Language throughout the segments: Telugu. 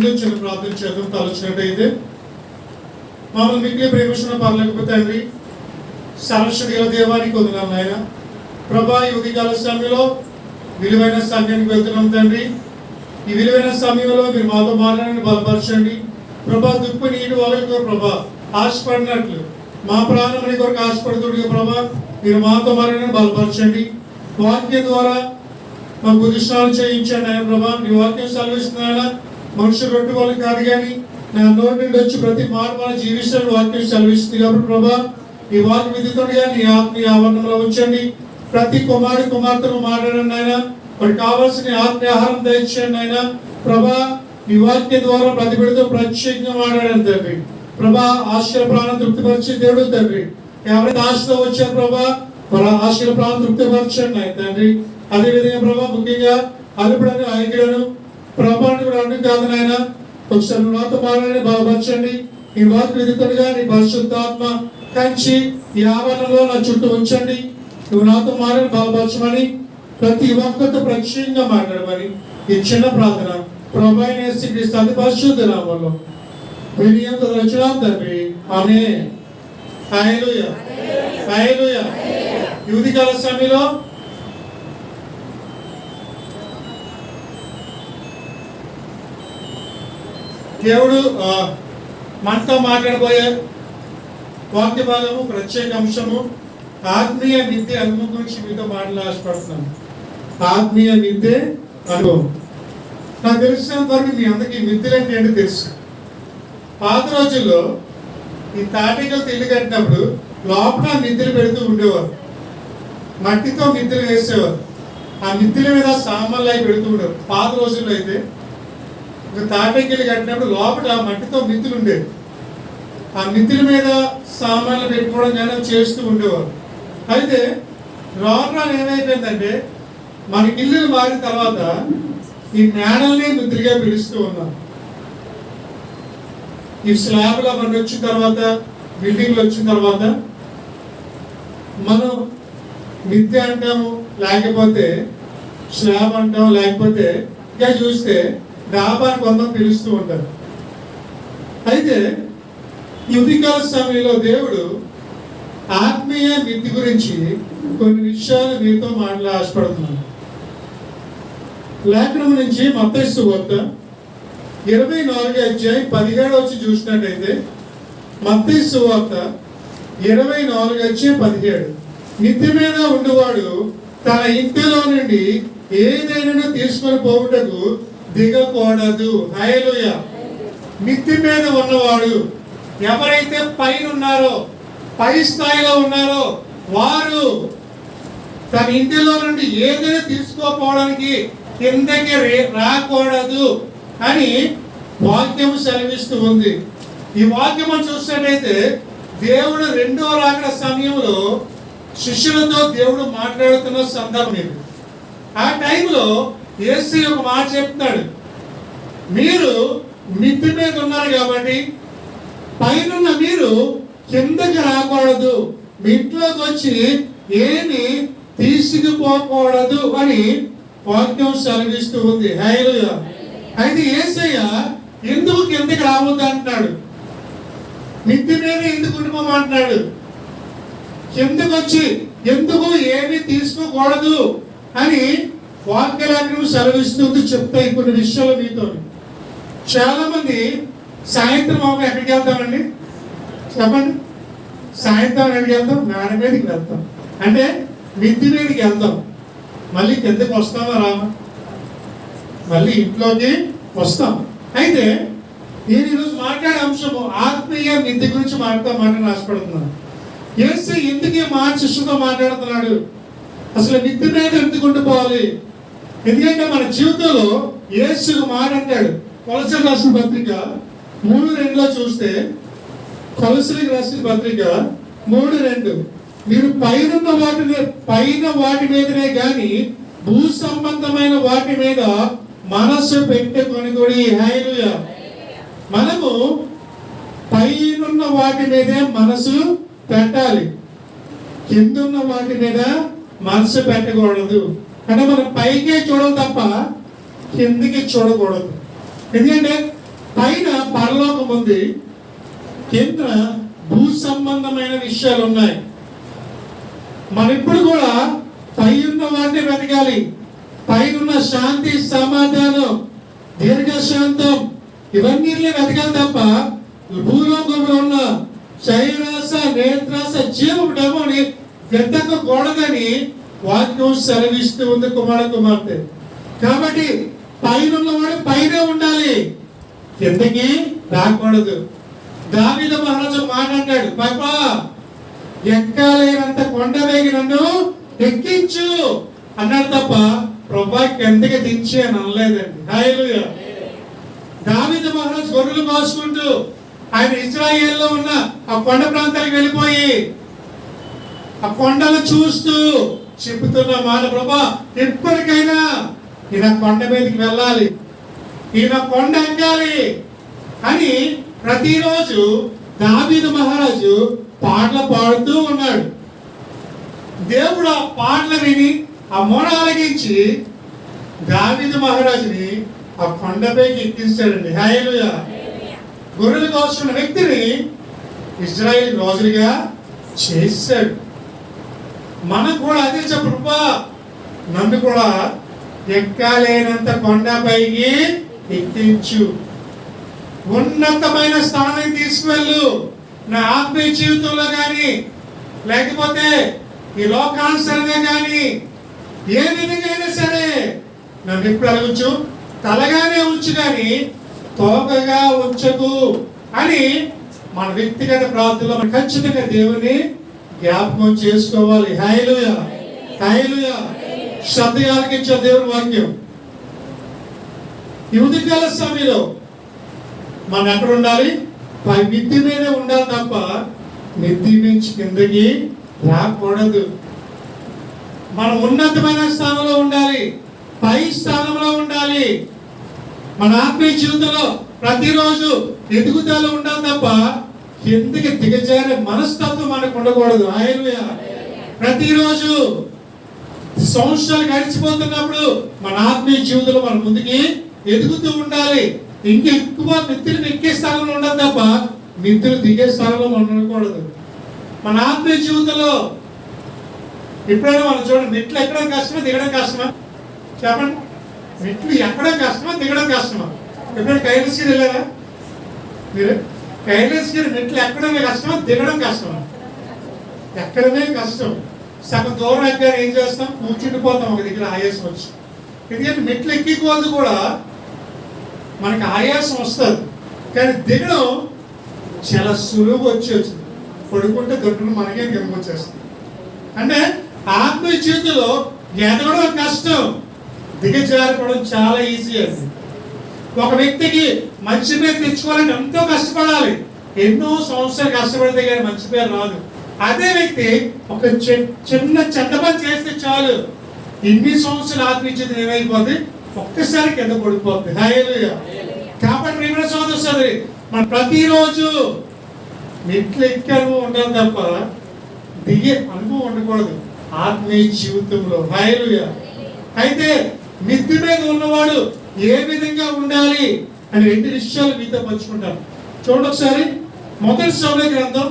ముందు చిన్న ప్రార్థన చేద్దాం. తలచినట్టయితే మమ్మల్ని మిగిలి ప్రేమిస్తున్న పర్లేకపోతే తండ్రి, సరస్వతి దేవానికి వదిలాం నాయన. ప్రభా, ఈ ఉదయకాల సమయంలో విలువైన సమయానికి వెళ్తున్నాం తండ్రి. ఈ విలువైన సమయంలో మీరు మాతో మాట్లాడండి, బలపరచండి ప్రభా. దుప్పు నీటి వాళ్ళతో ప్రభా ఆశపడినట్లు మా ప్రాణం నీ కొరకు ఆశపడుతుంది ప్రభా. మీరు మాతో మాట్లాడండి, బలపరచండి. వాక్యం ద్వారా మా బుద్ధి స్నానం చేయించండి ఆయన ప్రభా. నీ వాక్యం సెలవిస్తున్నాయన మనుషులు రొట్టె వాళ్ళు కాదు కానీ నా నోటి నుండి వచ్చి ప్రతి మాట మన జీవిస్తాను వాక్యం సెలవిస్తుంది కాబట్టి ప్రభా, ఈ వాక్య విధితోడిగా నీ ఆత్మీయ ఆవరణంలో ఉంచండి. ప్రతి కుమార్తెను మాట్లాడండి ఆయన. వారికి కావాల్సిన ఆత్మీయ ఆహారం దయచేయండి ఆయన ప్రభా. ఈ వాక్యం ద్వారా ప్రతి బిడ్డతో ప్రత్యేకంగా మాట్లాడండి తండ్రి ప్రభా. ఆశల ప్రాణం తృప్తిపరిచే దేవుడు తండ్రి. ఎవరైతే ఆశతో వచ్చారు ప్రభా, వాళ్ళ ఆశల ప్రాణం తృప్తిపరచండి ఆయన తండ్రి. అదేవిధంగా ప్రభా, ముఖ్యంగా అల్పుడను ఐక్యులను ప్రభాని కూడా అడ్డు కాదు నాయన. ఒకసారి నాతో మాట్లాడి బలపరచండి. ఈ వాక్య విధితుడిగా నీ పరిశుద్ధాత్మ కంచి ఈ ఆవరణలో నా చుట్టూ ఉంచండి. నువ్వు నాతో మాట్లాడి బలపరచమని, ప్రతి ఒక్కరితో ప్రత్యేకంగా మాట్లాడమని ఈ చిన్న ప్రార్థన ప్రభు అయిన యేసుక్రీస్తు అతి పరిశుద్ధ నామములో వినయంతో రచనాం తండ్రి, ఆమేన్. హల్లెలూయా, హల్లెలూయా. ఈ ఉదయకాల సమయంలో దేవుడు మనతో మాట్లాడబోయే వాక్య భాగము, ప్రత్యేక అంశము ఆత్మీయ విద్య అనుభవం గురించి మీతో మాటలు ఆశపడుతున్నాను. ఆత్మీయ విద్య అనుభవం. నాకు తెలిసినంత వరకు మీ అందరికీ మిద్దెలు అంటే ఏంటో తెలుసు. పాత రోజుల్లో ఈ తాటికలతో ఇల్లు కట్టినప్పుడు లోపల మిద్దెలు పెడుతూ ఉండేవారు. మట్టితో మిద్దెలు వేసేవారు. ఆ మిద్దెల మీద సామాన్లు అవి పెడుతూ ఉండేవారు. పాత రోజుల్లో అయితే తాటికలు కట్టినప్పుడు లోపల మట్టితో మిద్దెలు ఉండేవి. ఆ మిద్దెల మీద సామాన్లు పెట్టుకోవడం కానీ చేస్తూ ఉండేవారు. అయితే రాను ఏమైపోయిందంటే మనకి ఇల్లు మారిన తర్వాత ఈ నేడల్ని మిద్దెలుగా పిలుస్తూ ఉన్నాం. ఈ స్లాబ్లు అవన్నీ వచ్చిన తర్వాత, బిల్డింగ్లు వచ్చిన తర్వాత మనం మిద్దె అంటాము, లేకపోతే స్లాబ్ అంటాం, లేకపోతే ఇంకా చూస్తే డాబాని కొంతమంది పిలుస్తూ ఉంటారు. అయితే ఈ ఉదయకాల సమయంలో దేవుడు ఆత్మీయ విద్య గురించి కొన్ని విషయాలు మీతో మాట్లాడి ఆశపడుతున్నాను. లేఖనం నుంచి మత్తయి సువార్త 24:17 వచ్చి చూసినట్టయితే, మత్తయి సువార్త 24:17 మిద్దె మీద ఉండేవాడు తన ఇంటిలో నుండి ఏదైనా తీసుకొని పోవుటకు దిగకూడదు. హల్లెలూయా. మిద్దె మీద ఉన్నవాడు, ఎవరైతే పైన ఉన్నారో, పై స్థాయిలో ఉన్నారో వారు తన ఇంటిలో నుండి ఏదైనా తీసుకోపోవడానికి కిందకి రాకూడదు అని వాక్యం సెలవిస్తూ ఉంది. ఈ వాక్యం చూసినట్టయితే దేవుడు రెండో రాకడ సమయంలో శిష్యులతో దేవుడు మాట్లాడుతున్న సందర్భం ఇది. ఆ టైంలో యేసు ఒక మాట చెప్తాడు, మీరు మిద్దె మీద ఉన్నారు కాబట్టి పైన మీరు కిందకి రాకూడదు, మీ ఇంట్లోకి వచ్చి ఏమి తీసుకుపోకూడదు అని వాక్యం సెలవిస్తూ ఉంది. హల్లెలూయా. అయితే యేసయ్య ఎందుకు కిందకి రావద్దు అంటున్నాడు? మిద్దె మీద ఎందుకు ఉండిపోమంటున్నాడు? కిందకు వచ్చి ఎందుకు ఏమి తీసుకోకూడదు అని వాక్యలాగ్నం సెలవిస్తుంది. చెప్తాయి కొన్ని విషయాలు మీతో. చాలా మంది సాయంత్రం ఎక్కడికి వెళ్తామండి చెప్పండి? సాయంత్రం ఎక్కడికి వెళ్తాం? మేడ మీదకి వెళ్తాం, అంటే మిద్దె మీదకి వెళ్తాం. మళ్ళీ కిందకి వస్తామా రామా? మళ్ళీ ఇంట్లోకి వస్తాం. అయితే నేను ఈరోజు మాట్లాడే అంశము ఆత్మీయ మిద్దె గురించి మాట్లాడి ఆశపడుతున్నాను. యేసు ఎందుకు మాట శిష్యుతో మాట్లాడుతున్నాడు? అసలు మిద్దె మీద ఎందుకు ఉండిపోవాలి? ఎందుకంటే మన జీవితంలో యేసు మాట అంటాడు. కొలసీలకు రాసిన పత్రిక 3:2 చూస్తే, కొలసీలకు రాసిన పత్రిక 3:2 మీరు పైన వాటి మీదనే గాని భూ సంబంధమైన వాటి మీద మనస్సు పెట్టుకొని కూడా. హల్లెలూయా. మనము పైనున్న వాటి మీదే మనసు పెట్టాలి, కిందున్న వాటి మీద మనసు పెట్టకూడదు. అంటే మనం పైకే చూడాలి తప్ప కిందికి చూడకూడదు. ఎందుకంటే పైన పరలోకం ఉంది, కింద భూ సంబంధమైన విషయాలు ఉన్నాయి. మనం ఇప్పుడు కూడా పై ఉన్న వాటిని వెతకాలి. పైన శాంతి, సమాధానం, దీర్ఘశాంతం ఇవన్నీ వెతకాలి తప్ప భూలోకంలో ఉన్న శరీరాస, నేత్రాస, జీవముని వెతకకూడదని వాక్యం సెలవిస్తూ ఉంది కుమార్తె. కాబట్టి పైన ఉన్నవాడు పైనే ఉండాలి, కిందకి రాకూడదు. దావీదు మహారాజు మాట్లాడాడు, పాపా ఎక్కలేనంత కొండ వేగి నన్ను ఎక్కించు అన్నాడు తప్ప ప్రభా కిందకి దించి అని అనలేదండి. హల్లెలూయా. దావీదు మహారాజు గొర్రెలు కాసుకుంటూ ఆయన ఇశ్రాయేల్లో ఉన్న ఆ కొండ ప్రాంతానికి వెళ్ళిపోయి ఆ కొండలు చూస్తూ చెబుతున్న మాట, ప్రభా ఎప్పటికైనా ఈయన కొండ మీదకి వెళ్ళాలి, ఈయన కొండ ఎక్కాలి అని ప్రతిరోజు దావీదు మహారాజు పాటలు పాడుతూ ఉన్నాడు. దేవుడు ఆ పాటలు విని ఆ మోడ ఆలకించి దావీదు మహారాజుని ఆ కొండపైకి ఎక్కించాడండి. హల్లెలూయా. గొర్రెలు కాసుకున్న వ్యక్తిని ఇశ్రాయేలు రాజులుగా చేశాడు. మనం కూడా అదే చెప్పు, నన్ను కూడా ఎక్కలేనంత కొండపైకి ఎక్కించు, ఉన్నతమైన స్థానానికి తీసుకువెళ్ళు. నా ఆత్మీయ జీవితంలో కానీ లేకపోతే ఈ లోకానుసరంగా కానీ ఏ విధంగా అయినా సరే నన్ను ఎప్పుడు అడగచ్చు, తలగానే ఉంచు కానీ తోకగా ఉంచకు అని మన వ్యక్తిగత ప్రార్థనలో మనం ఖచ్చితంగా దేవుని జ్ఞాపకం చేసుకోవాలి. హల్లెలూయా, హల్లెలూయా. శ్రద్ధగా ఆలకించే దేవుని వాక్యం. ఈ ఉదయకాల సమయంలో మనం ఎక్కడ ఉండాలి? పై మిద్ది మీదే ఉండాలి తప్ప మిద్ది నుంచి కిందకి రాకూడదు. మనం ఉన్నతమైన స్థానంలో ఉండాలి, పై స్థానంలో ఉండాలి. మన ఆత్మీయ జీవితంలో ప్రతిరోజు ఎదుగుదల ఉండాలి తప్ప కిందకి దిగజారే మనస్తత్వం మనకు ఉండకూడదు. హల్లెలూయా. ప్రతిరోజు సంవత్సరాలు గడిచిపోతున్నప్పుడు మన ఆత్మీయ జీవితంలో మన ముందుకి ఎదుగుతూ ఉండాలి. ఇంకెక్కువ మిత్రులు ఎక్కే స్థానంలో ఉండదు తప్ప మిత్రులు దిగే స్థానంలో మనం ఉండకూడదు. మన ఆత్మీయ జీవితంలో ఎప్పుడైనా మనం చూడండి, మెట్లు ఎక్కడం కష్టమా, దిగడం కష్టమా? చెప్పండి. మెట్లు ఎక్కడం కష్టమా, దిగడం కష్టమా? ఎప్పుడైనా కైలాసగిరి వెళ్ళారా మీరు? కైలాసగిరి మెట్లు ఎక్కడమే కష్టమా, దిగడం కష్టమా? ఎక్కడమే కష్టం. సగం దూరం ఎక్కారు ఏం చేస్తాం, కూర్చుండిపోతాం ఒక దగ్గర ఆయాసం వచ్చి. ఎందుకంటే మెట్లు ఎక్కికోవద్దు కూడా మనకి ఆయాసం వస్తుంది, కానీ దిగడం చాలా సులువు వచ్చింది. పడుకుంటే దొడ్డును మనకే కిందకు వచ్చేస్తుంది. అంటే ఆత్మీయ జీవితంలో ఎదగడం కష్టం, దిగజారిపోవడం చాలా ఈజీ అండి. ఒక వ్యక్తికి మంచి పేరు తెచ్చుకోవాలంటే ఎంతో కష్టపడాలి, ఎన్నో సంవత్సరాలు కష్టపడితే కానీ మంచి పేరు రాదు. అదే వ్యక్తి ఒక చిన్న చెడ్డ పని చేస్తే చాలు, ఇన్ని సంవత్సరాలు ఆత్మీయ జీవితం ఏమైపోద్ది, ఒక్కసారి కింద పడిపోద్ది. హల్లెలూయా. కాబట్టి ప్రియమైన సోదర సోదరి, మనం ప్రతిరోజు మెట్లు ఎక్కను ఉండాలి తప్ప దిగే అనుభవం ఉండకూడదు ఆత్మీయ జీవితంలో. హల్లెలూయా. అయితే మిద్ది మీద ఉన్నవాడు ఏ విధంగా ఉండాలి అని 2 విషయాలు మీతో పంచుకుంటాను. చూడండి ఒకసారి. మొదటి సమూయేలు గ్రంథం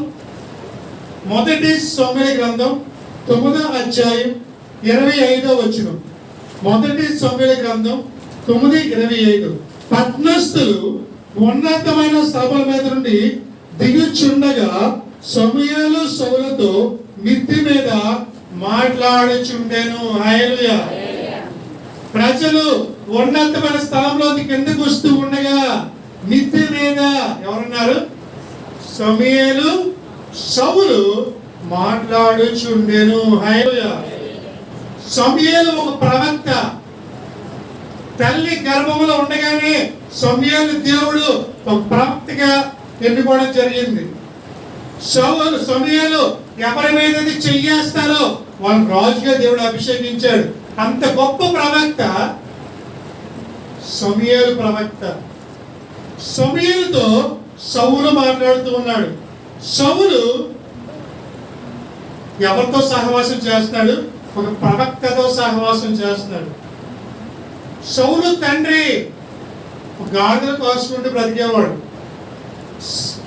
9వ అధ్యాయం 25వ వచనం. మొదటి సమూయేలు గ్రంథం 9:25. పట్నస్థులు ఉన్నతమైన సభల మీద నుండి దిగుచుండగా సమూయేలు సౌలుతో మిద్ది మీద మాట్లాడుచుండెను. హల్లెలూయా. ప్రజలు ఉన్నతమైన స్థలంలోకి కిందకు వస్తూ ఉండగా మిద్ది మీద ఎవరున్నారు? సమూయేలు సౌలు మాట్లాడుచుండెను. హల్లెలూయా. సమూయేలు ఒక ప్రవక్త. తల్లి గర్భంలో ఉండగానే సమూయేలు దేవుడు ఒక ప్రవక్తగా ఎన్నుకోవడం జరిగింది. సమూయేలు ఎవరి మీద చెయ్యేస్తారో వాళ్ళ రాజుగా దేవుడు అభిషేకించాడు. అంత గొప్ప ప్రవక్త సమూయేలు ప్రవక్త. సమూయేలుతో సౌలు మాట్లాడుతూ ఉన్నాడు. సౌలు ఎవరితో సహవాసం చేస్తున్నాడు? ఒక ప్రవక్తతో సహవాసం చేస్తున్నాడు. సౌలు తండ్రి గాడిదలు కాసుకుంటూ బ్రతికేవాడు,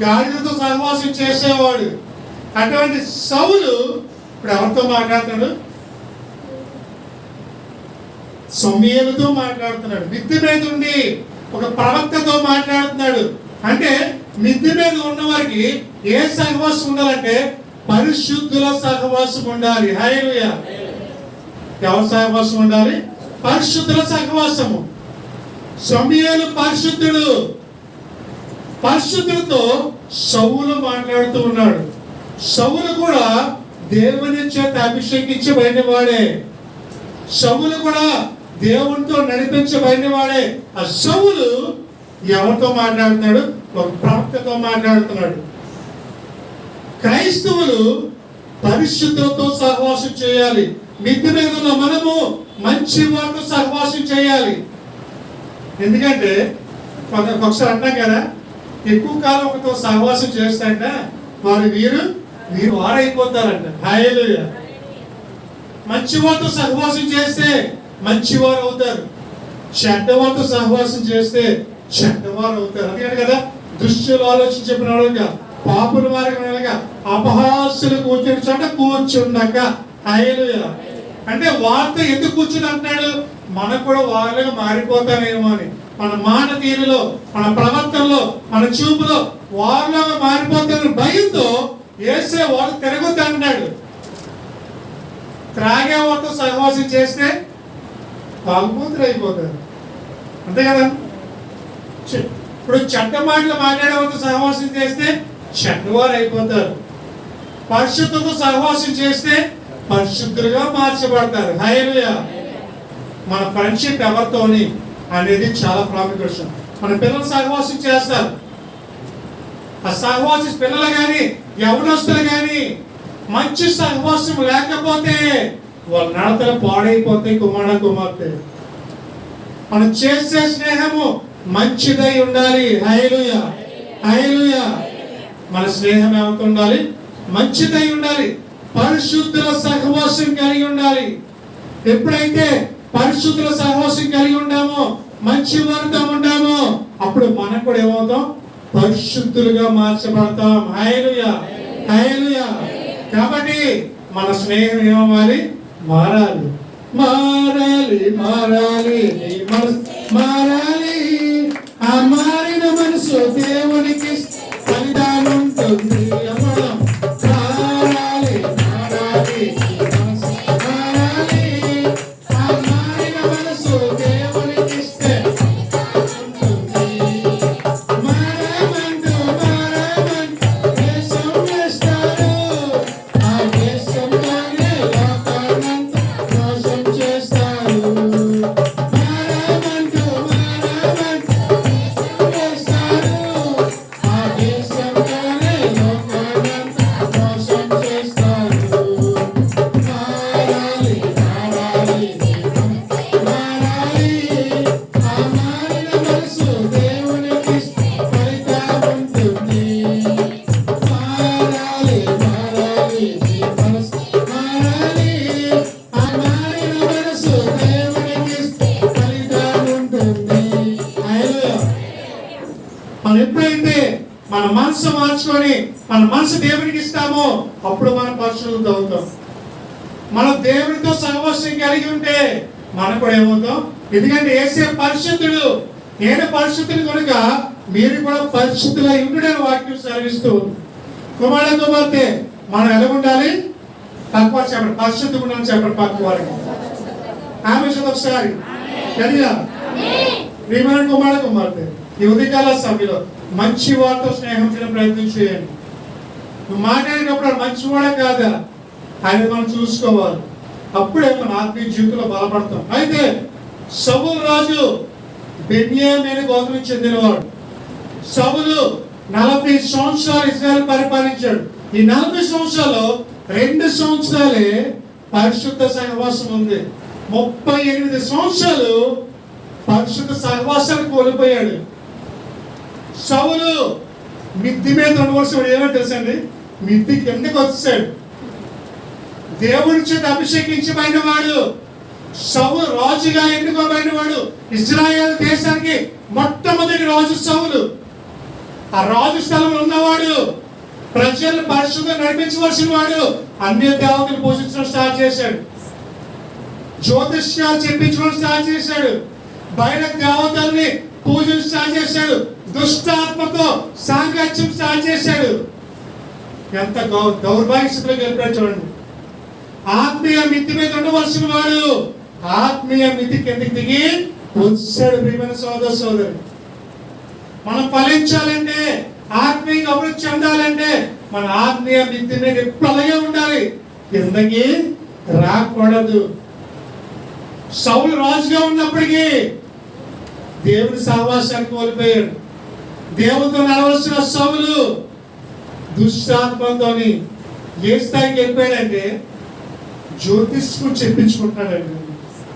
గాడిదలతో సహవాసం చేసేవాడు. అటువంటి సౌలు ఇప్పుడు ఎవరితో మాట్లాడుతున్నాడు? సమూయేలుతో మాట్లాడుతున్నాడు. మిద్దె మీద ఉండి ఒక ప్రవక్తతో మాట్లాడుతున్నాడు. అంటే మిద్దె మీద ఉన్న వారికి ఏ సహవాసం ఉండాలంటే పరిశుద్ధుల సహవాసం ఉండాలి. హల్లెలూయా. ఎవరి సహవాసం ఉండాలి? పరిశుద్ధుల సహవాసము. సమూయేలు పరిశుద్ధుడు. పరిశుద్ధులతో సౌలు మాట్లాడుతూ ఉన్నాడు. సౌలు కూడా దేవుని చేత అభిషేకించబడిన వాడే. సౌలు కూడా దేవునితో నడిపించబడిన వాడే. ఆ సౌలు ఎవరితో మాట్లాడుతున్నాడు? ఒక ప్రవక్తతో మాట్లాడుతున్నాడు. క్రైస్తవులు పరిశుద్ధులతో సహవాసం చేయాలి. మిద్దె మీద ఉన్న మనము మంచి వారితో సహవాసం చేయాలి. ఎందుకంటే ఒకసారి అంటాం కదా, ఎక్కువ కాలం ఒకతో సహవాసం చేస్తాంట వీరు వారైపోతారంట. హల్లెలూయా. మంచివారితో సహవాసం చేస్తే మంచివారు అవుతారు, చెడ్డవారితో సహవాసం చేస్తే చెడ్డవారు అవుతారు. అందుకని కదా దుష్టులు ఆలోచన చెప్పిన పాపుల వారిగా అపహాస్యులు కూర్చుని చోట కూర్చుండక. హల్లెలూయా. అంటే వారితో ఎందుకు కూర్చుని అంటున్నాడు? మనకు కూడా వాళ్ళగా మారిపోతామేమో అని. మన మాట తీరులో, మన ప్రవర్తనలో, మన చూపులో వాళ్ళగా మారిపోతామని భయంతో యేసే వాళ్ళు తిరగొద్దు అన్నాడు. త్రాగే వాళ్ళతో సహవాసం చేస్తే తాగుబోతులు అయిపోతారు. అంతే కదా. ఇప్పుడు చెడ్డ మాటలు మాట్లాడే వాళ్ళతో సహవాసం చేస్తే చెడ్డవారు అయిపోతారు. పరిశుద్ధులతో సహవాసం చేస్తే పరిశుద్ధులుగా మార్చబడతారు. హల్లెలూయా. మన ఫ్రెండ్షిప్ ఎవరితోని అనేది చాలా ప్రాముఖ్యం. మన పిల్లలు సహవాసం చేస్తారు. ఆ సహవాసం పిల్లలు కానీ యవనస్తులు కానీ మంచి సహవాసం లేకపోతే వాళ్ళ నడతలు పాడైపోతాయి. కుమార్తె మనం చేసే స్నేహము మంచిదై ఉండాలి. హల్లెలూయా. హల్లెలూయా. మన స్నేహం ఏమంత ఉండాలి? మంచిదై ఉండాలి. పరిశుద్ధుల సహవాసం కలిగి ఉండాలి. ఎప్పుడైతే పరిశుద్ధుల సహవాసం కలిగి ఉంటామో, మంచి వారితో ఉంటామో, అప్పుడు మనకు కూడా ఏమవుతాం? పరిశుద్ధులుగా మార్చబడతాం. హల్లెలూయా. హల్లెలూయా. కాబట్టి మన స్నేహం ఏమవ్వాలి? మారాలి. మారాలి మారాలి మారాలి. ఆ మారిన మనసు దేవునికి ఫలితాలు ఉంటుంది. మారాలి మారాలి మారాలి. ఆ మారిన మనసు దేవునికి ఇస్తే ఉంటుంది. మారమంటూ దేశం చేస్తారు. ఆ దేశంలోనే లోకాన్నంతా మోసం చేస్తారు. మారమంటూ చేస్తారు. ఆ దేశంలోనే లోకాన్నంతా మోసం చేస్తారు. మారాలి మారాలి మారాలి. ఆ మారిన మనసు దేవునికి ఫలితం ఉంటుంది. మారాలి మారాలి మనసు మారాలి. ఆ మారిన మనసు దేవునికి ఫలితం ఉంటుంది. హల్లెలూయా. మనం ఎప్పుడైతే మన మనసు మార్చుకొని మన మనసు దేవునికి ఇస్తామో అప్పుడు మనం పరిశుద్ధులు అవుతాం. మనం దేవునితో సహవాసం కలిగి ఉంటే మనం కూడా ఏమవుతాం? ఎందుకంటే యేసే పరిశుద్ధుడు, నేను పరిశుద్ధుడు కనుక మీరు కూడా పరిశుద్ధులై ఉండుడని వాక్యం సెలవిస్తూ ఉంది. కుమార్తె మనం ఎలా ఉండాలి? తక్కువ చెప్పండి, పరిశుద్ధంగా ఉండాలని చెప్పండి పక్క వారికి. ఆమె ఒకసారి గడిగా ప్రియమైన కుమార్తె ఈ ఉదయకాల సభ్యులు మంచి వారితో స్నేహం చేయడం ప్రయత్నం చేయండి. నువ్వు మాట్లాడేటప్పుడు మంచివాడా కాదా అనేది మనం చూసుకోవాలి. అప్పుడే మన ఆత్మీయ జీవితంలో బలపడతాం. అయితే సౌలు రాజు బెన్యామీను గోత్రానికి చెందినవాడు. సౌలు 40 సంవత్సరాలు ఇశ్రాయేలు పరిపాలించాడు. ఈ 40 సంవత్సరాలు 2 సంవత్సరాలే పరిశుద్ధ సహవాసం ఉంది. 38 సంవత్సరాలు పరిశుద్ధ సహవాసాన్ని కోల్పోయాడు. సౌలు మిద్ది మీద ఉండవలసిన ఏమో తెలుసండి, మిద్ది కిందకి వచ్చాడు. దేవుని చేత అభిషేకించబడిన వాడు, సౌలు రాజుగా ఎన్నుకోబడిన వాడు, ఇజ్రాయేల్ దేశానికి మొట్టమొదటి రాజు సౌలు. ఆ రాజు స్థలంలో ఉన్నవాడు, ప్రజలను పరిశుద్ధంగా నడిపించవలసిన వాడు, అన్య దేవతలు పూజించడం స్టార్ట్ చేశాడు, జ్యోతిష్యాలు చెప్పించడం స్టార్ట్ చేశాడు, బయట దేవతల్ని పూజించడం స్టార్ట్ చేశాడు, దుష్టాత్మతో సాంగత్యం స్టార్ట్ చేశాడు. ఎంత దౌర్భాగ్య స్థితిలో గెలిపాడు చూడండి. ఆత్మీయ మితి మీద ఉండవలసిన వాడు ఆత్మీయ మితి కిందకి దిగి వచ్చాడు. ప్రియమైన సోదర సోదరి, మనం ఫలించాలంటే, ఆత్మీయ అభివృద్ధి చెందాలంటే మన ఆత్మీయ మితి మీద ఎప్పుడు అలాగే ఉండాలి, కిందకి రాకూడదు. సౌలు రాజుగా ఉన్నప్పటికీ దేవుని సహవాసాన్ని కోల్పోయాడు. దేవునితో నడవలసిన సౌలు దుష్టాత్మతోని ఏ స్థాయికి వెళ్ళిపోయాడంటే జ్యోతిష్కు చెప్పించుకుంటున్నాడండి.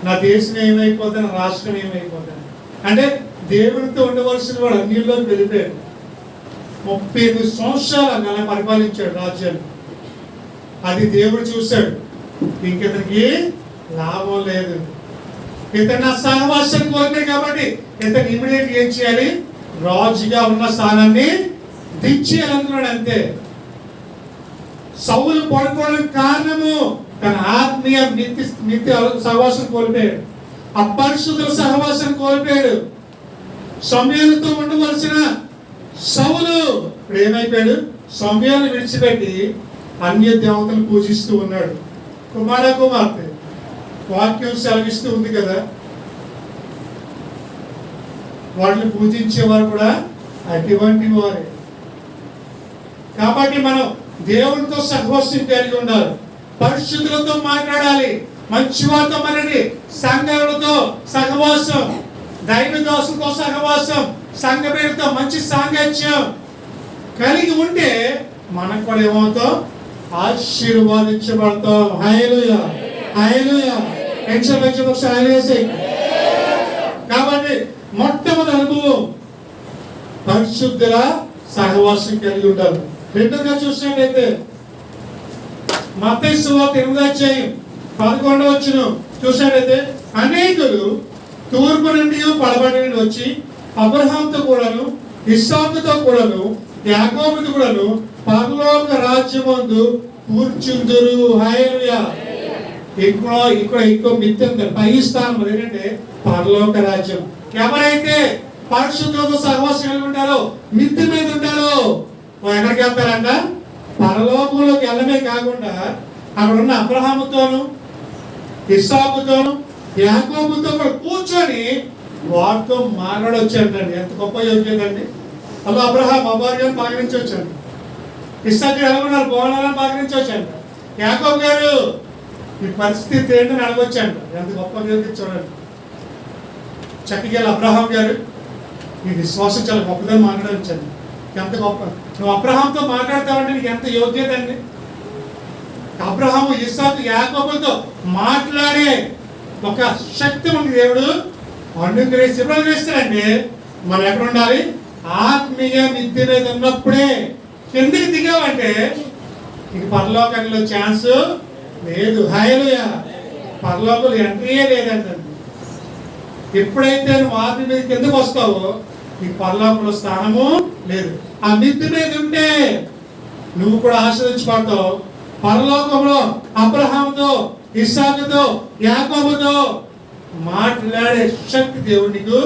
నా దేశం ఏమైపోతుంది, నా రాష్ట్రం ఏమైపోతుంది అంటే దేవుడితో ఉండవలసిన వాడు అన్నిలోకి వెళ్ళిపోయాడు. 38 సంవత్సరాలు అలా పరిపాలించాడు రాజ్యాన్ని. అది దేవుడు చూశాడు, ఇంకితనికి లాభం లేదు, ఇతను నా సహవాసాన్ని కోల్పోయాడు కాబట్టి ఇతను ఇమీడియట్ ఏం చేయాలి, రాజుగా ఉన్న స్థానాన్ని దించేయాలనుకున్నాడు అంతే. సౌలు పడుకోవడానికి కారణము తన ఆత్మీయ నిత్య సహవాసం కోల్పోయాడు, అపరిశుద్ధుల సహవాసం కోల్పోయాడు. సమూయేలుతో ఉండవలసిన సౌలు ఇప్పుడు ఏమైపోయాడు, సమూయేలును విడిచిపెట్టి అన్య దేవతలను పూజిస్తూ ఉన్నాడు. కుమార్తె వాక్యం సెలవిస్తూ ఉంది కదా, వాటిని పూజించేవారు కూడా అటువంటి వారే. కాబట్టి మనం దేవునితో సహవాసం కలిగి ఉండాలి, పరిశుద్ధులతో మాట్లాడాలి, మంచి వారితో మనది, సంఘాలతో సహవాసం, దైవ దోషంతో సహవాసం, సంఘ పేరుతో మంచి సాంగత్యం కలిగి ఉంటే మనకు కూడా ఏమవుతాం, ఆశీర్వాదించబడతాం. హల్లెలూయా, హల్లెలూయా. కాబట్టి మొట్టమొదటి అనుభవం పరిశుద్ధుల సహవాసం కలిగి ఉండాలి. రెండుగా చూసినట్లయితే మత్తయి సువార్త 8:11 చూసినట్లయితే అనేకులు తూర్పు నుండి పడమటి నుండి వచ్చి అబ్రహాంతో కూడాను, ఇస్సాకుతో కూడాను, యాకోబుతో కూడాను పరలోక రాజ్యమందు కూర్చుందురు. హల్లెలూయా. ఇక్కడ ఇంకో మిత్తి ఉంది, పై స్థానం ఏంటంటే పరలోక రాజ్యం. ఎవరైతే పరిశుద్ధులతో సహవాసం కలిగి ఉంటారో, మిత్తి మీద ఉంటారో ఎక్కడికి వెళ్తారంట, పరలోకంలోకి వెళ్ళమే కాకుండా అక్కడ ఉన్న అబ్రహాముతోను, ఇస్సాకుతోను, యాకోబుతో కూడా కూర్చొని వారితో మాట్లాడొచ్చాడండి. ఎంత గొప్ప యోగ్యత అండి. అలా అబ్రహాం అబ్బాయిని పలకరించొచ్చాడు, ఇస్సాకు ఎలా ఉన్నారు బాగున్నారని పలకరించొచ్చాడు, యాకోబు గారు ఈ పరిస్థితి ఏంటని అడగొచ్చాడు. ఎంత గొప్ప యోగ్యత చూడండి. చక్కగా అబ్రహాం గారు ఈ విశ్వాసం చాలా గొప్పదని మాట్లాడొచ్చాను. ఎంత గొప్ప, నువ్వు అబ్రహాంతో మాట్లాడతావంటే నీకు ఎంత యోగ్యత అండి. అబ్రహాము, ఇస్సాకు, యాకోబులతో మాట్లాడే ఒక శక్తి ఉంది దేవుడు అనుగ్రహిస్తాడండి. మనం ఎక్కడ ఉండాలి, ఆత్మీయ మిద్ది మీద ఉన్నప్పుడే. కిందకి దిగావంటే ఇక పరలోకంలో ఛాన్స్ లేదు. హల్లెలూయా. పరలోకంలో ఎంట్రీయే లేదండి. ఎప్పుడైతే నువ్వు ఆత్మీయ మీద కిందకు వస్తావో నీకు పరలోకంలో స్థానము లేదు. ఆ మిద్ది మీద ఉంటే నువ్వు కూడా ఆశీర్వదించబడతావు. పరలోకంలో అబ్రహాముతో, ఇస్సాకుతో, యాకోబుతో మాట్లాడే శక్తి దేవుడు నీకు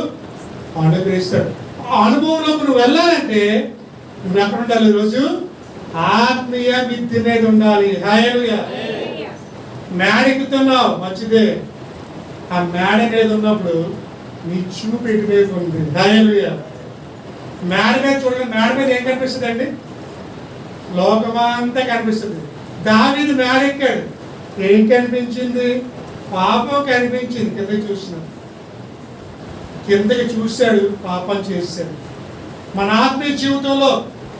అనుగ్రహిస్తాడు. ఆ అనుభవంలోకి నువ్వు వెళ్ళాలంటే నువ్వు ఎక్కడ ఉండాలి, ఈరోజు ఆత్మీయ మిద్ది మీద ఉండాలి. హల్లెలూయా. మేడ ఎక్కుతున్నావు మంచిదే, ఆ మేడ మీద ఉన్నప్పుడు నీ చూపు ఎటువైపు ఉంది. హల్లెలూయా. మేడ మీద చూడండి, మేడ మీద ఏం కనిపిస్తుంది అండి, లోకమంతా కనిపిస్తుంది. దావీదు మేడ ఎక్కాడు, ఏం కనిపించింది, పాపం కనిపించింది. కిందకి చూసినాడు, కిందకి చూశాడు, పాపం చేశాడు. మన ఆత్మీయ జీవితంలో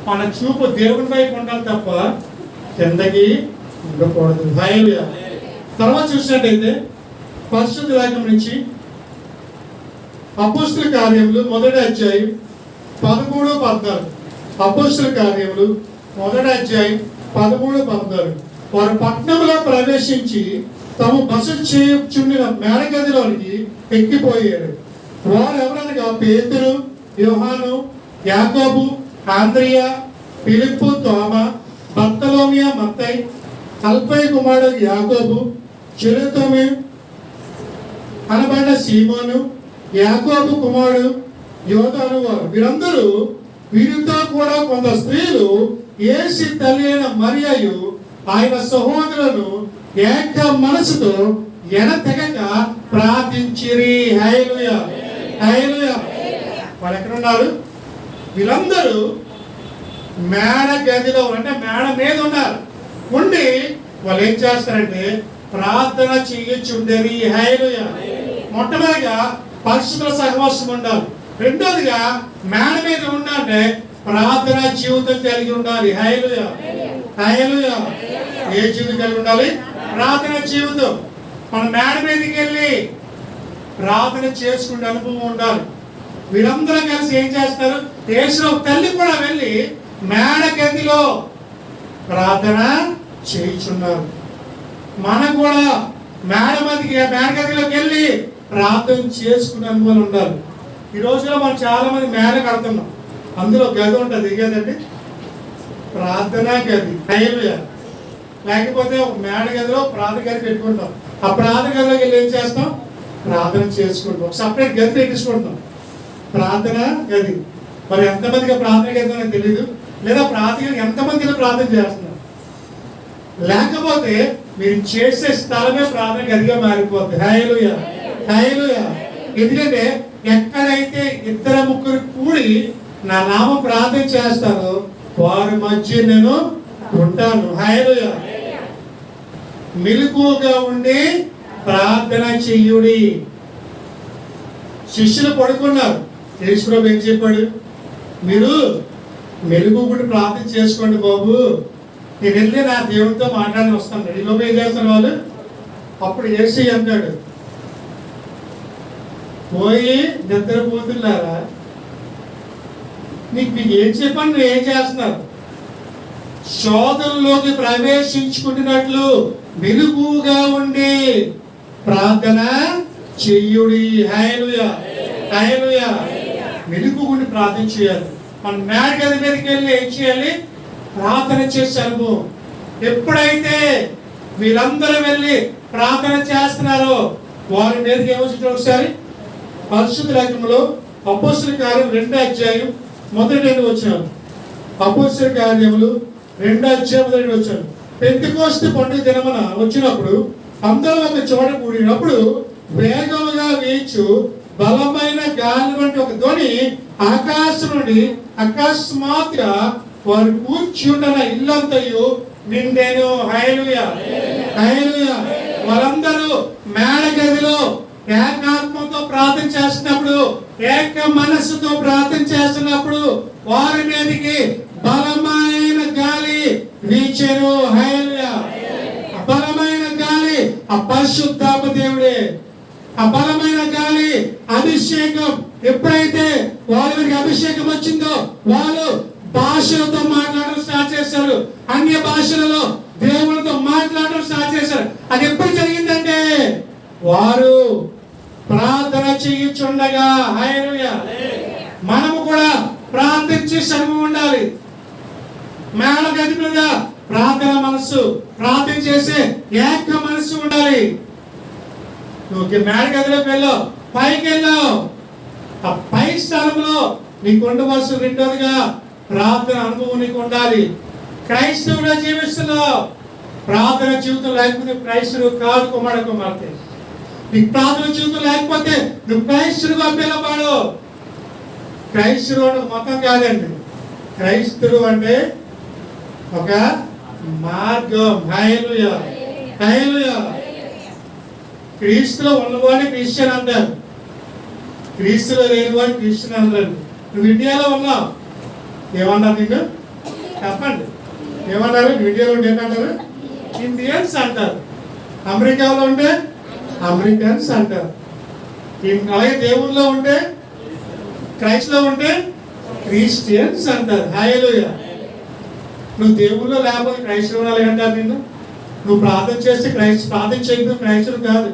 మన చూపు దేవుని వైపు ఉండాలి తప్ప కిందకి ఉండకూడదు. హల్లెలూయా. తర్వాత చూసినట్టయితే పరిశుద్ధ వాక్యం నుంచి అపోస్తల కార్యములు 1:13-14. అపోస్తల కార్యములు 1:13-14. వారు పట్టణంలో ప్రవేశించి తమ బస చేయుచుండిన మేడగదిలోనికి ఎక్కిపోయారు. వారు ఎవరనగా పేతురు, యోహాను, యాకోబు, ఆంద్రియా, ఫిలిప్పు, తోమ, బర్తలోమియా, మత్తయి, అల్ఫై కుమారుడు యాకోబు, చెరుతోమి అనబడిన సీమోను, యాకోబు కుమారుడు యోధాను వారు. వీరందరూ వీరితో కూడా కొంత స్త్రీలు యేసు తల్లి అయిన మరియయు ఆయన సహోదరులను ఏక మనసుతో ఎడతెగక ప్రార్థించిరి. హల్లెలూయా, హల్లెలూయా. వాళ్ళు ఎక్కడ ఉన్నారు? వీళ్ళందరూ మేడ గదిలో అంటే మేడ మీద ఉన్నారు. ఉండి వాళ్ళు ఏం చేస్తారంటే ప్రార్థన చేయొచ్చుండేది. హల్లెలూయా. మొట్టమొదటిగా పరిశుద్ధుల సహవాసం ఉండాలి. రెండోదిగా మేడ మీద ఉండాలంటే ప్రార్థన జీవితం కలిగి ఉండాలి. హల్లెలూయా, హల్లెలూయా. ఏ జీవితం కలిగి ఉండాలి? ప్రార్థన జీవితం. మన మేడ మీదకి వెళ్ళి ప్రార్థన చేసుకునే అనుభవం ఉండాలి. వీరందరూ కలిసి ఏం చేస్తారు? దేశంలో తల్లి కూడా వెళ్ళి మేడ గదిలో ప్రార్థన చేయించున్నారు. మనం కూడా మేడ గదిలోకి వెళ్ళి ప్రార్థన చేసుకునే అనుభవం ఉండాలి. ఈ రోజులో మనం చాలా మంది మేడ కడుతున్నాం. అందులో గది ఉంటుంది. గదండి ప్రార్థన గది. హల్లెలూయా. లేకపోతే ఒక మేడ గదిలో ప్రార్థన గది పెట్టుకుంటాం. ఆ ప్రార్థన గదిలోకి వెళ్ళి ఏం చేస్తాం? ప్రార్థన చేసుకుంటాం. సపరేట్ గది పెట్టించుకుంటాం. ప్రార్థన గది. మరి ఎంతమందిగా ప్రార్థన గది అని తెలీదు. లేదా ప్రార్థన ఎంతమందిలో ప్రార్థన చేస్తున్నారు. లేకపోతే మీరు చేసే స్థలమే ప్రార్థన గదిగా మారిపోతుంది. హల్లెలూయా, హల్లెలూయా. ఎందుకంటే ఎక్కడైతే ఇద్దరు ముగ్గురు కూడి నా నామ ప్రార్థన చేస్తారో వారి మధ్య నేను ఉంటాను. హల్లెలూయా. మెలకువగా ఉండి ప్రార్థన చెయ్యుడి. శిష్యులు పడుకున్నారు. యేసుప్రభు ఏం చెప్పాడు? మీరు మెలకువగా ప్రార్థన చేసుకోండి బాబు, నేను వెళ్ళి నా దేవుడితో మాట్లాడి వస్తాను. ఈలోపు ఏం చేస్తారు వాళ్ళు? అప్పుడు యేసు అంటాడు, పోయి నిద్రపోతున్నారా? మీకు ఏం చెప్పాను? నువ్వు ఏం చేస్తున్నారు? శోధనలోకి ప్రవేశించుకుంటున్నట్లు మెలకువగా ఉండి ప్రార్థన చెయ్యుడి. హల్లెలూయా, హల్లెలూయా. మెలకువగా ఉండి ప్రార్థన చేయాలి. మన మేడ గది మీదకి వెళ్ళి ఏం చేయాలి? ప్రార్థన చేసే అనుభవం. ఎప్పుడైతే వీళ్ళందరూ వెళ్ళి ప్రార్థన చేస్తున్నారో వారి మీదకి ఏమొచ్చిందో ఒకసారి పరిశుద్ధ లేఖనంలో అపోస్తలుల కార్యం 2వ అధ్యాయం మొదటి 2 వచనాలు. అపోస్తలుల కార్యములు 2వ అధ్యాయం మొదటి 2 వచనాలు. పెంతెకోస్తు పండుగ దినమున వచ్చినప్పుడు అందరూ ఒక చోట కూడినప్పుడు వేగముగా వీచు బలమైన గాలి వంటి ఒక ధ్వని ఆకాశం నుండి అకస్మాత్తుగా వారు కూర్చి ఉన్న ఇల్లంతయు నిండెను. హల్లెలూయా, హల్లెలూయా. వారందరూ మేడ గదిలో ఏకాత్మతో ప్రార్థన చేస్తున్నప్పుడు, ఏక మనస్సుతో ప్రార్థన చేస్తున్నప్పుడు వారి మీదకి బలమైన గాలి వీచెను. హల్లెలూయా. బలమైన గాలి ఆ పరిశుద్ధాత్మ దేవుడే. ఆ బలమైన గాలి అభిషేకం. ఎప్పుడైతే వాళ్ళ మీద అభిషేకం వచ్చిందో వాళ్ళు భాషలతో మాట్లాడడం స్టార్ట్ చేశారు. అన్య భాషలలో దేవునితో మాట్లాడడం స్టార్ట్ చేశారు. అది ఎప్పుడు జరిగిందంటే వారు ప్రార్థన చేయుచుండగా. హల్లెలూయా. మనము కూడా ప్రార్థించే సమయం ఉండాలి. మేడ గది మీద ప్రార్థన మనస్సు, ప్రార్థన చేసే ఏక మనస్సు ఉండాలి. నువ్వు మేడ గదిలోకి వెళ్ళావు, పైకి వెళ్ళావు, ఆ పై స్థలంలో నీకు ఉండవలసిన రెండోదిగా ప్రార్థన అనుభవం నీకు ఉండాలి. క్రైస్తవుగా జీవిస్తున్నావు, ప్రార్థన జీవితం లేకపోతే క్రైస్తవుడు కాదు. కుమార్తె, నీకు ప్రార్థన జీవితం లేకపోతే నువ్వు క్రైస్తవుగా పిలవబడు. క్రైస్తవుడు అంటే మతం కాదండి. క్రైస్తవుడు అంటే ఒక మార్గం. హల్లెలూయా, హల్లెలూయా. క్రీస్తులో ఉన్నవాడిని క్రిస్టియన్ అంటారు, క్రీస్తులో లేని వాడిని క్రిస్టియన్ అంటారు. నువ్వు ఇండియాలో ఉన్నావు, ఏమన్నారు నిన్ను? చెప్పండి, ఏమన్నారు? ఇండియాలో ఉంటే ఏమంటారు? ఇండియన్స్ అంటారు. అమెరికాలో ఉంటే అమెరికన్స్ అంటారు. అలాగే దేవుళ్ళలో ఉంటే, క్రైస్ట్లో ఉంటే క్రిస్టియన్స్ అంటారు. హల్లెలూయా. నువ్వు దేవుళ్ళో లేకపోతే క్రైస్తవులు అలాగంటారు నిన్ను. నువ్వు ప్రార్థన చేస్తే ప్రార్థన చేయకపోతే క్రైస్తవుడు కాదు.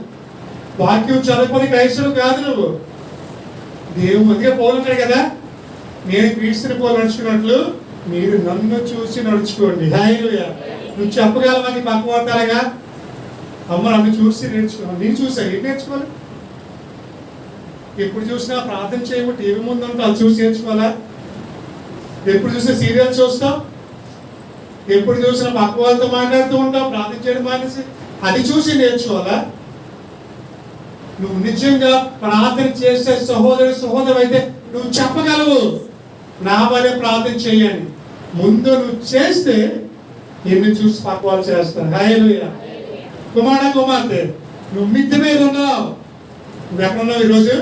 వాక్యం చదవకపోతే క్రైస్తవుడు కాదు. నువ్వు దేవుడు అందుకే పౌలు అంటాడు కదా, నేను క్రీస్తుని పోలి నడుచుకున్నట్లు మీరు నన్ను చూసి నడుచుకోండి. హల్లెలూయా. నువ్వు చెప్పగలవా నీ పక్క వార్తలుగా? అమ్మ నన్ను చూసి నేర్చుకున్నాను. నేను చూసా, ఏం నేర్చుకోవాలి? ఎప్పుడు చూసినా ప్రార్థన చేయము, టీవీ ముందు ఉంటే అది చూసి నేర్చుకోవాలా? ఎప్పుడు చూసినా సీరియల్ చూస్తావు, ఎప్పుడు చూసినా పక్క వాళ్ళతో మాట్లాడుతూ ఉంటావు, ప్రార్థన చేయడం మానేసి అది చూసి నేర్చుకోవాలా? నువ్వు నిజంగా ప్రార్థన చేసే సహోదరు అయితే నువ్వు చెప్పగలవు, నా వల్లే ప్రార్థన చేయని. ముందు నువ్వు చేస్తే ఎన్ని చూసి పక్క వాళ్ళు చేస్తారు. హల్లెలూయా. కుమార్తె, నువ్వు మిద్దె మీద ఉన్నావు. నువ్వు ఎక్కడున్నావు ఈరోజు?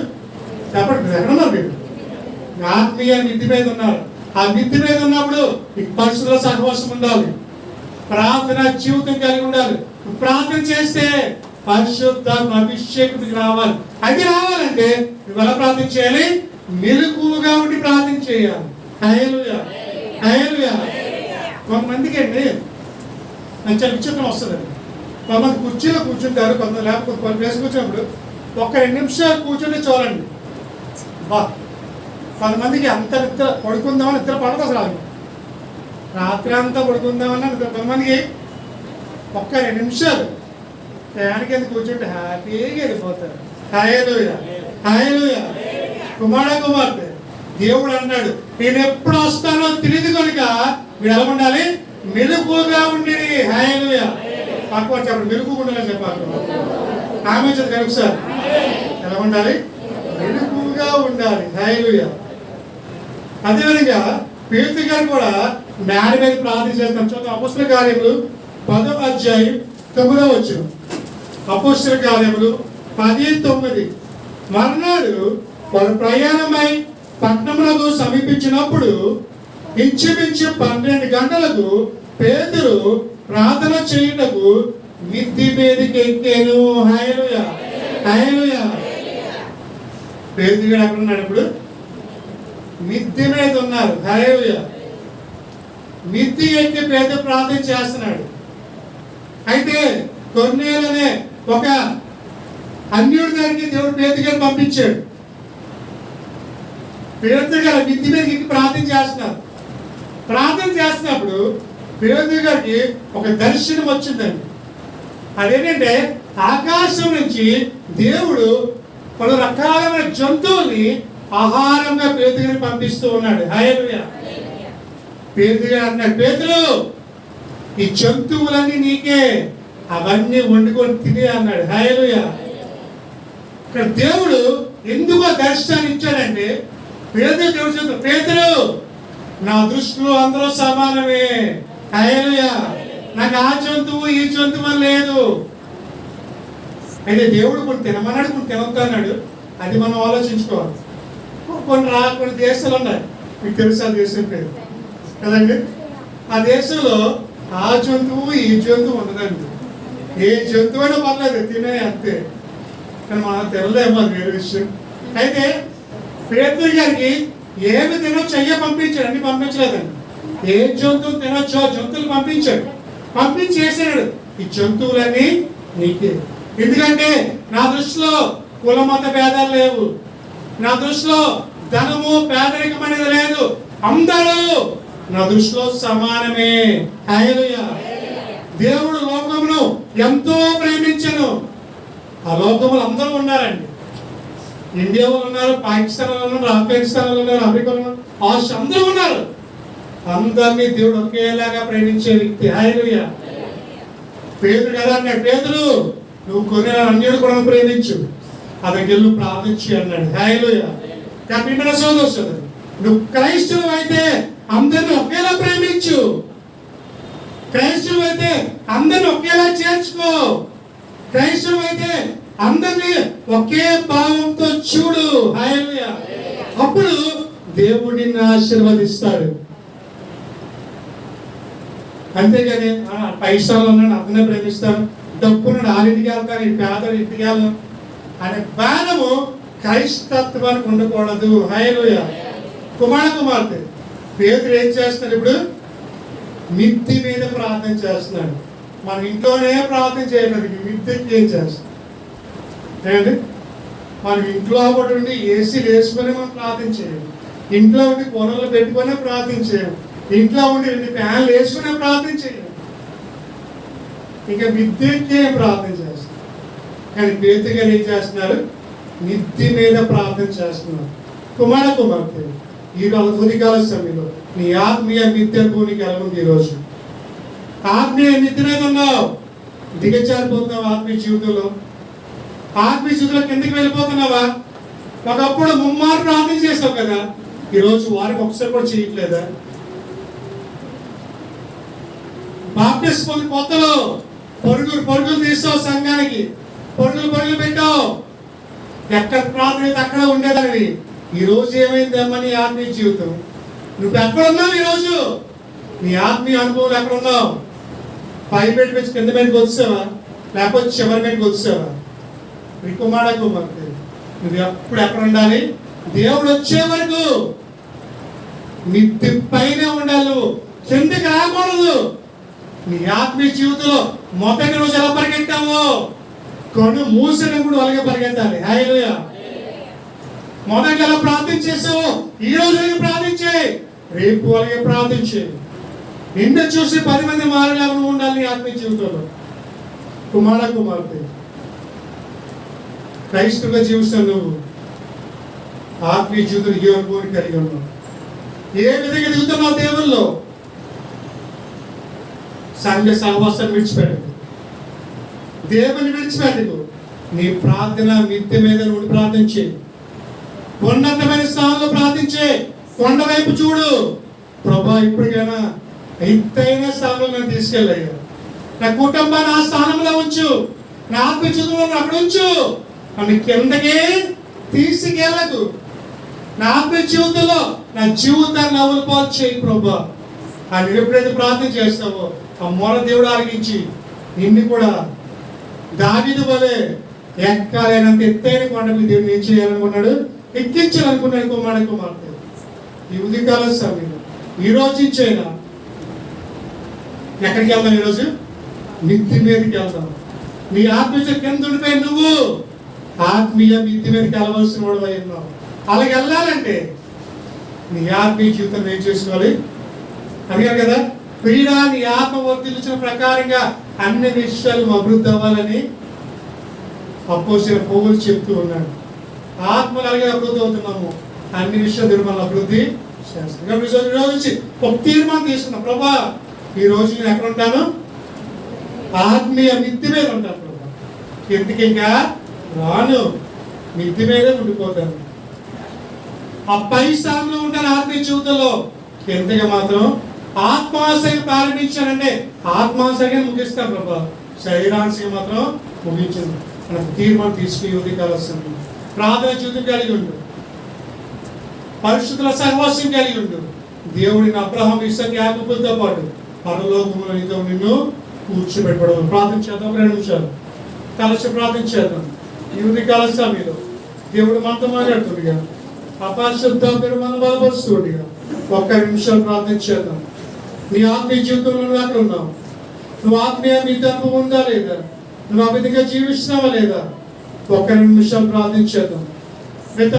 చెప్పండి, నువ్వు ఎక్కడున్నావు? మీరు ఆత్మీయ మిద్దె మీద ఉన్నారు. ఆ మిద్దె మీద ఉన్నప్పుడు నీకు పరిశుద్ధ సహవాసం ఉండాలి, ప్రార్థన జీవితం కలిగి ఉండాలి. నువ్వు ప్రార్థన చేస్తే పరిశుద్ధ అభిషేకం రావాలి. అది రావాలంటే నువ్వు ఎలా ప్రార్థన చేయాలి? మెలకువగా ఉండి ప్రార్థన చేయాలి. హల్లెలూయా. హల్లెలూయా. కొంతమందికి అండి నాకు చాలా విచిత్రం వస్తుంది. కొంతమంది కుర్చీలో కూర్చుంటారు, కొంతమంది లేకపోతే కొన్ని ప్లేస్ కూర్చున్నప్పుడు ఒక 2 నిమిషాలు కూర్చుంటే చాలండి. బా, కొంతమందికి అంత నిద్ర పడుకుందామని నిద్ర పడదు అసలు. రాత్రి అంతా పడుకుందామని నిద్ర. కొంతమందికి ఒక్క 2 నిమిషాలు ఫ్యాన్ కింద కూర్చుంటే హ్యాపీగా వెళ్ళిపోతారు. హల్లెలూయా. హల్లెలూయా. కుమార్తె, దేవుడు అన్నాడు, నేను ఎప్పుడు వస్తానో తెలియదు కనుక మీరు ఎలా ఉండాలి? మెలకువగా ఉండి. హల్లెలూయా. పక్కన చెప్పండి, మెలకువగా ఉండాలని చెప్పాలి. ఆమె కనుక సార్ ఎలా ఉండాలి? మెలకువగా ఉండాలి. హల్లెలూయా. అదేవిధంగా పేతురు గారు కూడా మేడ మీద ప్రార్థన చేస్తాం. చూద్దాం, అపోస్తల కార్యములు 10వ అధ్యాయం 9వ వచనం. అపోస్తల కార్యములు 10:9. మర్నాడు వారు ప్రయాణమై పట్టణములకు సమీపించినప్పుడు ఇంచుమించు 12 గంటలకు పేతురు ప్రార్థన చేయుటకు మిద్దె మీదకి ఎక్కాను. హల్లెలూయా. హల్లెలూయా. పేతురు గారు ఎక్కడ ఉన్నాడు? ఇప్పుడు మిద్దె మీద ఉన్నారు. హల్లెలూయా. మిద్దె ఎక్కి పేతురు ప్రార్థన చేస్తున్నాడు. అయితే కొర్నేలనే ఒక అన్యుడి దగ్గరికి దేవుడు పేతురు గారిని పంపించాడు. పేతురు గారు మిద్దె మీదకి ఎక్కి ప్రార్థన చేస్తున్నారు. ప్రార్థన చేస్తున్నప్పుడు పేతురు గారికి ఒక దర్శనం వచ్చిందండి. అదేంటంటే ఆకాశం నుంచి దేవుడు పలు రకాలైన జంతువుల్ని ఆహారంగా పేతురు గారిని పంపిస్తూ ఉన్నాడు. హల్లెలూయా. పేతురు గారు అన్నాడు, పేతురు, ఈ జంతువులన్నీ నీకే, అవన్నీ వండుకొని తిని అన్నాడు. హల్లెలూయా. ఇక్కడ దేవుడు ఎందుకో దర్శనాన్ని ఇచ్చాడంటే దేవుడు చెప్తాడు, పేతురు, నా దృష్టిలో అందరూ సమానమే. హల్లెలూయా. నాకు ఆ జంతువు ఈ జంతువు అని లేదు. అయితే దేవుడు కొన్ని తినమన్నాడు, కొన్ని తినొద్దన్నాడు. అది మనం ఆలోచించుకోవాలి. కొన్ని దేశాలు ఉన్నాయి, మీకు తెలుసు ఆ దేశం పేరు కదండి. ఆ దేశంలో ఆ జంతువు ఈ జంతువు ఉండదండి. ఏ జంతువు అయినా పర్లేదు, తినే అంతే. కానీ మనం తినలేము, అది వేరే విషయం. అయితే పేతురు గారికి ఏమి తినొచ్చు అయ్యే పంపించాడు, అన్ని పంపించలేదండి. ఏ జంతువు తినొచ్చో జంతువులు పంపించాడు. పంపించి చేశాడు, ఈ జంతువులన్నీ నీకే. ఎందుకంటే నా దృష్టిలో కుల మత భేదాలు లేవు, నా దృష్టిలో ధనము పేదరికం అనేది లేదు, అందరూ నా దృష్టిలో సమానమే. హల్లెలూయా. దేవుడు లోకమును ఎంతో ప్రేమించెను. ఆ లోకములు అందరూ ఉన్నారండి. ఇండియా వాళ్ళు ఉన్నారు, పాకిస్తాన్ వాళ్ళు ఉన్నారు, ఆఫ్ఘనిస్తాన్ వాళ్ళు ఉన్నారు, అమెరికా వాళ్ళు ఉన్నారు, ఆస్ట్రేలియా, అందరూ ఉన్నారు. అందరినీ దేవుడు ఒకేలాగా ప్రేమించే వ్యక్తి. హల్లెలూయా. పేతురు కదా అన్నాడు, పేతురు, నువ్వు కొన్ని అన్యుడు కూడా ప్రేమించు, అతనికి వెళ్ళి ప్రార్థించి అన్నాడు. హల్లెలూయా. కాబట్టి సోదరు, నువ్వు క్రైస్తవులు అయితే అందరిని ఒకేలా ప్రేమించు, క్రైస్తవులు అయితే అందరిని ఒకేలా చేర్చుకో, క్రైస్తవులు అయితే అందరినీ ఒకే భావంతో చూడు. హల్లెలూయా. అప్పుడు దేవుడు నిన్ను ఆశీర్వదిస్తాడు. అంతేగాని పైసలు ఉన్నాడు అతనే ప్రేమిస్తాను, డబ్బున్నాడు ఆరింటికి వెళ్తాను, ఈ పేదలు ఇంటికి వెళ్ళను అనే బాణము క్రైస్తత్వానికి ఉండకూడదు. హల్లెలూయా. కుమార్తె పేతురు ఏం చేస్తున్నాడు? ఇప్పుడు మిద్దె మీద ప్రార్థన చేస్తున్నాడు. మన ఇంట్లోనే ప్రార్థన చేయడానికి మిద్దెకి ఏం చేస్తాడు? ఏమండి? మనం ఇంట్లో ఉండి ఏసీలు వేసుకొని మనం ప్రార్థన చేయాలి. ఇంట్లో ఉండి కొనలు పెట్టుకునే ప్రార్థన చేయాలి. ఇంట్లో ఉండి 2 ఫ్యాన్లు వేసుకునే ప్రార్థన చేయాలి. ఇంకా విద్యకే ప్రార్థన చేస్తారు. కానీ పేతురు గారు ఏం చేస్తున్నారు? మిద్దె మీద ప్రార్థన చేస్తున్నారు. కుమార్తె ఈరోజు ఉదయకాల సమయంలో నీ ఆత్మీయ మిద్దె భూమికి వెళ్ళనుంది. ఈరోజు ఆత్మీయ మిద్దె మీద ఉన్నావు, దిగజారిపోతున్నావు. ఆత్మీయ జీవితంలో కిందకి వెళ్ళిపోతున్నావా? ఒకప్పుడు ముమ్మారు ప్రార్థన చేస్తావు కదా, ఈరోజు వారికి ఒకసారి కూడా చేయట్లేదా? బాప్టిస్ట్ పొంది కొత్తలో పరుగులు తీస్తావు, సంఘానికి పరుగులు పెట్టావు. ఎక్కడ ప్రార్థన అయితే అక్కడ ఉండేదాన్ని. ఈరోజు ఏమైందమ్మా నీ ఆత్మీయ జీవితం? నువ్వు ఎక్కడున్నావు? ఈరోజు నీ ఆత్మీయ అనుభవం ఎక్కడున్నావు? పై పెట్టి కింద మీదకి వచ్చావా, లేకపోతే చివరి మీదకి వచ్చావా? కుమార్తె నువ్వు ఎప్పుడు ఎక్కడ ఉండాలి? దేవుడు వచ్చే వరకు మిద్దె పైన ఉండాలి, నువ్వు కిందకి రాకూడదు. నీ ఆత్మీయ జీవితంలో మొదటి రోజు ఎలా పరిగెత్తావు? కన్ను మూసినప్పుడు అలాగే పరిగెత్తాలి. హల్లెలూయా. మొదటి ఎలా ప్రార్థన చేసావు, ఈ రోజు అలాగే ప్రార్థించే, రేపు అలాగే ప్రార్థించే. నిన్ను చూసి 10 మంది మారేలా నువ్వు ఉండాలి నీ ఆత్మీయ జీవితంలో. కుమార్తె క్రైస్తవుగా జీవిస్తావు. నువ్వు ఆత్మీయ జీవితం ఏ అనుభవం కలిగి ఉన్నావు? ఏ విధంగా దిగుతున్నావు దేవుల్లో? సంఘ సహవాసాన్ని విడిచిపెట్టకు, దేవుని విడిచిపెట్టకు. నీ ప్రార్థన మిద్దె మీద నుండి ప్రార్థించే, ఉన్నతమైన స్థానంలో ప్రార్థించే, కొండ వైపు చూడు. ప్రభా ఇప్పటికైనా ఎత్తైన స్థానంలో నన్ను తీసుకెళ్ళయ్యా, నా కుటుంబాన్ని ఆ స్థానంలో ఉంచు, నా ఆత్మీయ జీవితంలో అక్కడ ఉంచు, నన్ను కిందకే తీసుకెళ్ళకు. నా ఆత్మీయ జీవితంలో నా జీవితాన్ని అవలపాలు చేయి ప్రభా అని ఎప్పుడైతే ప్రార్థన చేస్తావో ఆ మొర దేవుడు ఆలకించి నిన్ను కూడా దావీదు వలె ఎక్కాలైనంత ఎత్తైన కొండకు దేవుడు ఏం చేయాలనుకున్నాడు? ఎక్కించాలనుకున్నాడు. కుమార్తె ఈ ఉదయకాల సమయంలో ఈ రోజు ఇచ్చేనా ఎక్కడికి వెళ్దాం? ఈరోజు మిద్దె మీదకి వెళ్దాం. నీ ఆత్మీయ కింద ఉండిపోయి నువ్వు ఆత్మీయ మిద్దె మీదకి వెళ్ళవలసిన వాడు అయ్యున్నావు. అలాగే వెళ్ళాలంటే నీ ఆత్మీయ జీవితం ఏం చేసుకోవాలి? అడిగారు కదా, క్రీడ నీ ఆత్మ వర్తించిన ప్రకారంగా అన్ని విషయాలు అభివృద్ధి అవ్వాలని అపోస్తలుడైన పౌలు చెప్తూ ఉన్నాడు. ఆత్మలు అలాగే అభివృద్ధి అవుతున్నాము, అన్ని విషయాలు మనం అభివృద్ధి చేస్తాం. ఈరోజు నుంచి ఒక తీర్మానం తీసుకున్నాం, ప్రభా ఈ రోజు నేను ఎక్కడ ఉంటాను? ఆత్మీయ మిద్దె మీద ఉంటాను ప్రభా. ఎందుకు ఇంకా రాను, మిద్దె మీదే ఉండిపోతాను. ఆ పై స్థానంలో ఉంటాను ఆత్మీయ జీవితంలో. ఎంతగా మాత్రం ఆత్మాశయం ప్రారంభించానంటే ఆత్మాశయం ముగిస్తాను ప్రభా, శరీరాశయం మాత్రం ముగించింది. మనకు తీర్మానం తీసుకుని ఉదయకాల వస్తుంది. ప్రార్థన జీవితం కలిగి ఉండు, పరిశుద్ధుల సహవాసం కలిగి ఉండు. దేవుడిని అబ్రహాం, ఇస్సాకు, యాకోబులతో పాటు పరలోకములో నీతో నిన్ను కూర్చోబెట్టబడదు. ప్రార్థన చేద్దాం, 2 నిమిషాలు కలిసి ప్రార్థన చేద్దాం. ఈ ఉదయకాల సమయంలో దేవుడు మనతో మాట్లాడుతుండగా, అపరిశుద్ధ పేరు మనం బలపరుస్తుండగా 1 నిమిషాలు ప్రార్థన చేద్దాం. నీ ఆత్మీయ జీవితంలో నువ్వు అక్కడ ఉన్నావు. నువ్వు ఆత్మీయ మిద్దె అనుభవం ఉందా లేదా? నువ్వు ఆ విధంగా జీవిస్తున్నావా లేదా? 1 నిమిషాలు ప్రార్థన చేద్దాం.